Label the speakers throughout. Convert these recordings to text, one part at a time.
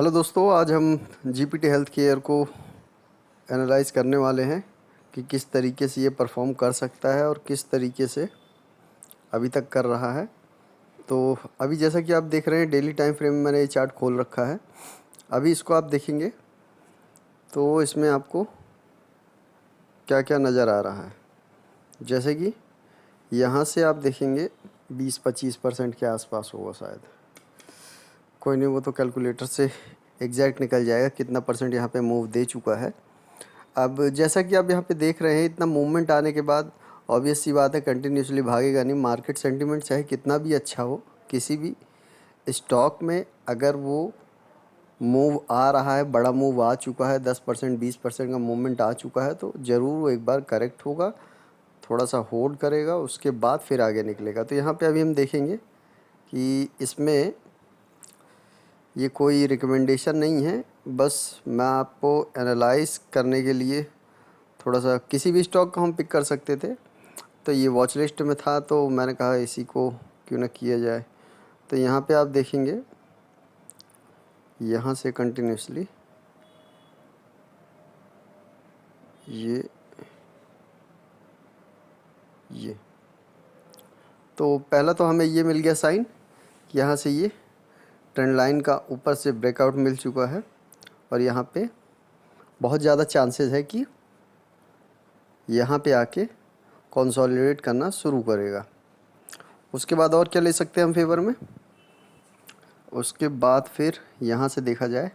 Speaker 1: Hello दोस्तों, आज हम जीपीटी हेल्थ केयर को एनालाइज़ करने वाले हैं कि किस तरीके से ये परफॉर्म कर सकता है और किस तरीके से अभी तक कर रहा है। तो अभी जैसा कि आप देख रहे हैं, डेली टाइम फ्रेम में मैंने ये चार्ट खोल रखा है। अभी इसको आप देखेंगे तो इसमें आपको क्या क्या नज़र आ रहा है। जैसे कि यहाँ से आप देखेंगे 20-25% के आसपास होगा शायद, कोई नहीं, वो तो कैलकुलेटर से एग्जैक्ट निकल जाएगा कितना परसेंट यहाँ पे मूव दे चुका है। अब जैसा कि आप यहाँ पे देख रहे हैं, इतना मूवमेंट आने के बाद ऑब्वियस सी बात है कंटिन्यूसली भागेगा नहीं। मार्केट सेंटीमेंट चाहे कितना भी अच्छा हो, किसी भी स्टॉक में अगर वो मूव आ रहा है, बड़ा मूव आ चुका है, 10% 20% का मूवमेंट आ चुका है, तो ज़रूर वो एक बार करेक्ट होगा, थोड़ा सा होल्ड करेगा, उसके बाद फिर आगे निकलेगा। तो यहाँ पे अभी हम देखेंगे कि इसमें ये कोई रिकमेंडेशन नहीं है, बस मैं आपको एनालाइज़ करने के लिए थोड़ा सा, किसी भी स्टॉक को हम पिक कर सकते थे, तो ये वॉच लिस्ट में था तो मैंने कहा इसी को क्यों ना किया जाए। तो यहाँ पे आप देखेंगे, यहाँ से कंटिन्यूसली ये तो पहला तो हमें ये मिल गया साइन, यहाँ से ये ट्रेंड लाइन का ऊपर से ब्रेकआउट मिल चुका है और यहाँ पे बहुत ज़्यादा चांसेस है कि यहाँ पे आके कंसोलिडेट करना शुरू करेगा। उसके बाद और क्या ले सकते हैं हम फेवर में, उसके बाद फिर यहाँ से देखा जाए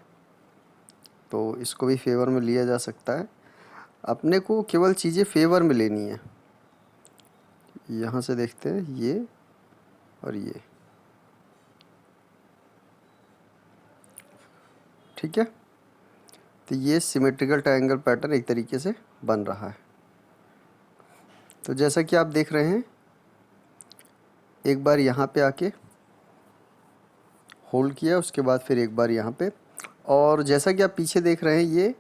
Speaker 1: तो इसको भी फेवर में लिया जा सकता है। अपने को केवल चीज़ें फेवर में लेनी है। यहाँ से देखते हैं ये और ये, ठीक है। तो ये सिमेट्रिकल ट्रायंगल पैटर्न एक तरीके से बन रहा है। तो जैसा कि आप देख रहे हैं, एक बार यहाँ पे आके होल्ड किया, उसके बाद फिर एक बार यहाँ पे, और जैसा कि आप पीछे देख रहे हैं ये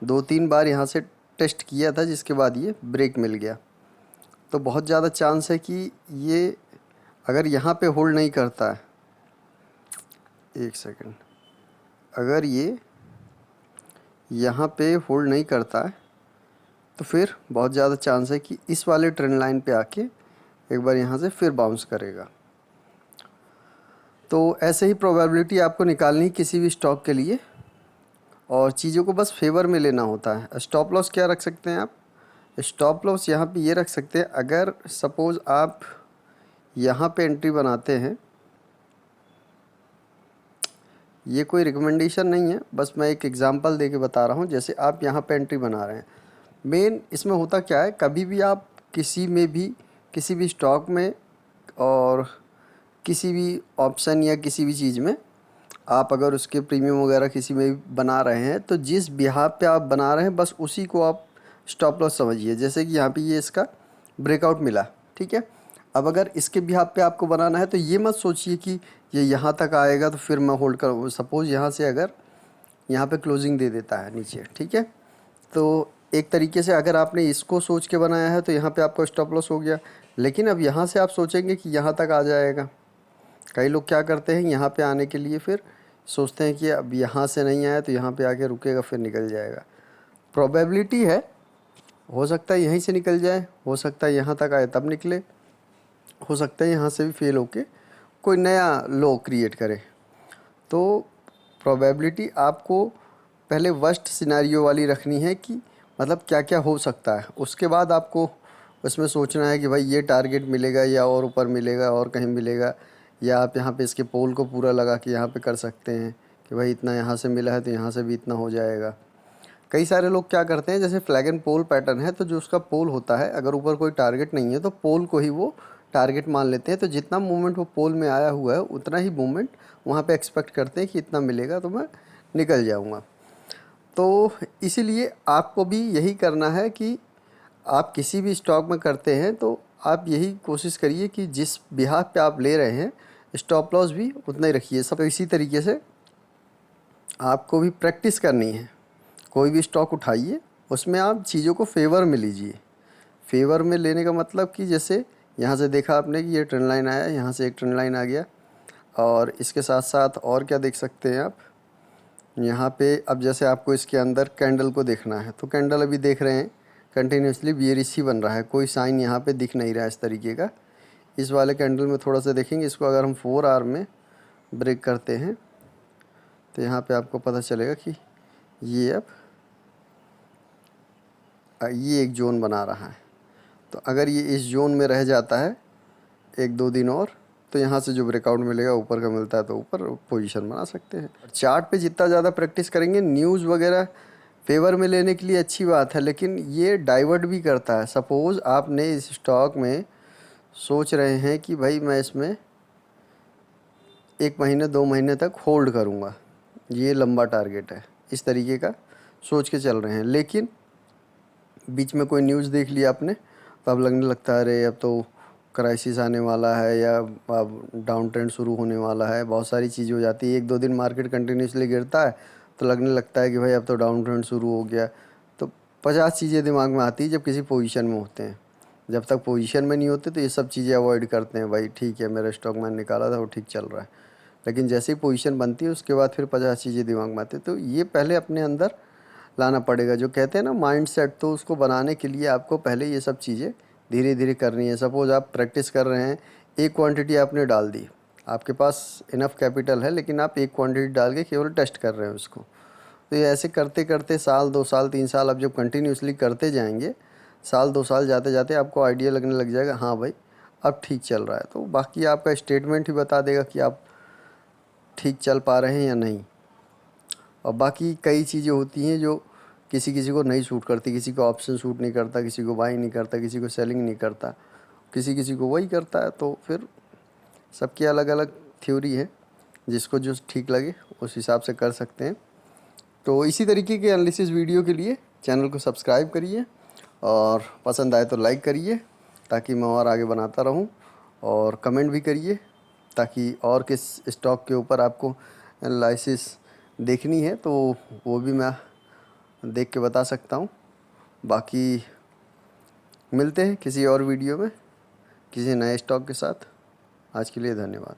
Speaker 1: 2-3 बार यहाँ से टेस्ट किया था, जिसके बाद ये ब्रेक मिल गया। तो बहुत ज़्यादा चांस है कि ये अगर यहाँ पे होल्ड नहीं करता है, एक सेकंड, अगर ये यहाँ पे होल्ड नहीं करता है तो फिर बहुत ज़्यादा चांस है कि इस वाले ट्रेंड लाइन पे आके एक बार यहाँ से फिर बाउंस करेगा। तो ऐसे ही प्रोबेबिलिटी आपको निकालनी किसी भी स्टॉक के लिए, और चीज़ों को बस फेवर में लेना होता है। स्टॉप लॉस क्या रख सकते हैं आप? स्टॉप लॉस यहाँ पे ये रख सकते हैं, अगर सपोज़ आप यहाँ पे एंट्री बनाते हैं, ये कोई रिकमेंडेशन नहीं है, बस मैं एक एग्जांपल दे के बता रहा हूँ। जैसे आप यहाँ पे एंट्री बना रहे हैं, मेन इसमें होता क्या है, कभी भी आप किसी में भी, किसी भी स्टॉक में और किसी भी ऑप्शन या किसी भी चीज़ में आप अगर उसके प्रीमियम वगैरह किसी में भी बना रहे हैं, तो जिस बिहाफ पे आप बना रहे हैं बस उसी को आप स्टॉप लॉस समझिए। जैसे कि यहाँ पे ये इसका ब्रेकआउट मिला, ठीक है। अब अगर इसके बिहाफ पे आपको बनाना है तो ये मत सोचिए कि ये यहाँ तक आएगा तो फिर मैं होल्ड करूँ। सपोज़ यहाँ से अगर यहाँ पे क्लोजिंग दे देता है नीचे, ठीक है, तो एक तरीके से अगर आपने इसको सोच के बनाया है तो यहाँ पे आपका स्टॉप लॉस हो गया। लेकिन अब यहाँ से आप सोचेंगे कि यहाँ तक आ जाएगा। कई लोग क्या करते हैं, यहाँ पे आने के लिए फिर सोचते हैं कि अब यहाँ से नहीं आया तो यहाँ पे आके रुकेगा, फिर निकल जाएगा। प्रोबेबिलिटी है, हो सकता है यहीं से निकल जाए, हो सकता है यहाँ तक आए तब निकले, हो सकता है यहाँ से भी फेल होके कोई नया लो क्रिएट करे। तो प्रोबेबिलिटी आपको पहले वर्स्ट सिनेरियो वाली रखनी है कि मतलब क्या क्या हो सकता है, उसके बाद आपको उसमें सोचना है कि भाई ये टारगेट मिलेगा या और ऊपर मिलेगा और कहीं मिलेगा, या आप यहाँ पे इसके पोल को पूरा लगा के यहाँ पे कर सकते हैं कि भाई इतना यहाँ से मिला है तो यहाँ से भी इतना हो जाएगा। कई सारे लोग क्या करते हैं, जैसे फ्लैग एंड पोल पैटर्न है, तो जो उसका पोल होता है, अगर ऊपर कोई टारगेट नहीं है तो पोल को ही वो टारगेट मान लेते हैं। तो जितना मूवमेंट वो पोल में आया हुआ है उतना ही मूवमेंट वहाँ पे एक्सपेक्ट करते हैं कि इतना मिलेगा तो मैं निकल जाऊँगा। तो इसीलिए आपको भी यही करना है कि आप किसी भी स्टॉक में करते हैं तो आप यही कोशिश करिए कि जिस बिहाफ पे आप ले रहे हैं स्टॉप लॉस भी उतना ही रखिए। सब इसी तरीके से आपको भी प्रैक्टिस करनी है। कोई भी स्टॉक उठाइए, उसमें आप चीज़ों को फेवर में लीजिए। फेवर में लेने का मतलब कि जैसे यहाँ से देखा आपने कि ये ट्रेंड लाइन आया, यहाँ से एक ट्रेंड लाइन आ गया, और इसके साथ साथ और क्या देख सकते हैं आप, यहाँ पे अब जैसे आपको इसके अंदर कैंडल को देखना है, तो कैंडल अभी देख रहे हैं कंटिन्यूसली बेयरिश ही बन रहा है, कोई साइन यहाँ पे दिख नहीं रहा है इस तरीके का। इस वाले कैंडल में थोड़ा सा देखेंगे, इसको अगर हम 4 आवर में ब्रेक करते हैं तो यहाँ पे आपको पता चलेगा कि ये अब ये एक जोन बना रहा है। तो अगर ये इस जोन में रह जाता है 1-2 दिन और, तो यहाँ से जो ब्रेकआउट मिलेगा ऊपर का मिलता है तो ऊपर पोजीशन बना सकते हैं। चार्ट पे जितना ज़्यादा प्रैक्टिस करेंगे, न्यूज़ वगैरह फेवर में लेने के लिए अच्छी बात है, लेकिन ये डाइवर्ट भी करता है। सपोज़ आपने इस स्टॉक में सोच रहे हैं कि भाई मैं इसमें 1 महीने 2 महीने तक होल्ड करूँगा, ये लंबा टारगेट है, इस तरीके का सोच के चल रहे हैं, लेकिन बीच में कोई न्यूज़ देख लिया आपने तो अब लगने लगता है अरे अब तो क्राइसिस आने वाला है या अब डाउन ट्रेंड शुरू होने वाला है। बहुत सारी चीज़ें हो जाती है, 1-2 दिन मार्केट कंटिन्यूसली गिरता है तो लगने लगता है कि भाई अब तो डाउन ट्रेंड शुरू हो गया। तो 50 चीज़ें दिमाग में आती है जब किसी पोजीशन में होते हैं। जब तक पोजीशन में नहीं होते तो ये सब चीज़ें अवॉइड करते हैं, भाई ठीक है मेरा स्टॉक मैंने निकाला था वो ठीक चल रहा है। लेकिन जैसे ही पोजीशन बनती है उसके बाद फिर 50 चीज़ें दिमाग में आती है। तो ये पहले अपने अंदर लाना पड़ेगा, जो कहते हैं ना माइंड सेट, तो उसको बनाने के लिए आपको पहले ये सब चीज़ें धीरे धीरे करनी है। सपोज़ आप प्रैक्टिस कर रहे हैं, एक क्वांटिटी आपने डाल दी, आपके पास इनफ कैपिटल है, लेकिन आप एक क्वांटिटी डाल के केवल टेस्ट कर रहे हैं उसको। तो ये ऐसे करते करते साल 2 साल 3 साल आप जब कंटिन्यूसली करते जाएंगे, साल 2 साल जाते जाते आपको आइडिया लगने लग जाएगा, हाँ भाई अब ठीक चल रहा है। तो बाकी आपका स्टेटमेंट ही बता देगा कि आप ठीक चल पा रहे हैं या नहीं। और बाकी कई चीज़ें होती हैं जो किसी किसी को नहीं सूट करती, किसी को ऑप्शन सूट नहीं करता, किसी को बाइंग नहीं करता, किसी को सेलिंग नहीं करता, किसी किसी को वही करता है। तो फिर सबकी अलग अलग थ्योरी है, जिसको जो ठीक लगे उस हिसाब से कर सकते हैं। तो इसी तरीके के एनालिसिस वीडियो के लिए चैनल को सब्सक्राइब करिए और पसंद आए तो लाइक करिए ताकि मैं और आगे बनाता रहूं, और कमेंट भी करिए ताकि और किस स्टॉक के ऊपर आपको एनालिसिस देखनी है तो वो भी मैं देख के बता सकता हूँ। बाकी मिलते हैं किसी और वीडियो में किसी नए स्टॉक के साथ। आज के लिए धन्यवाद।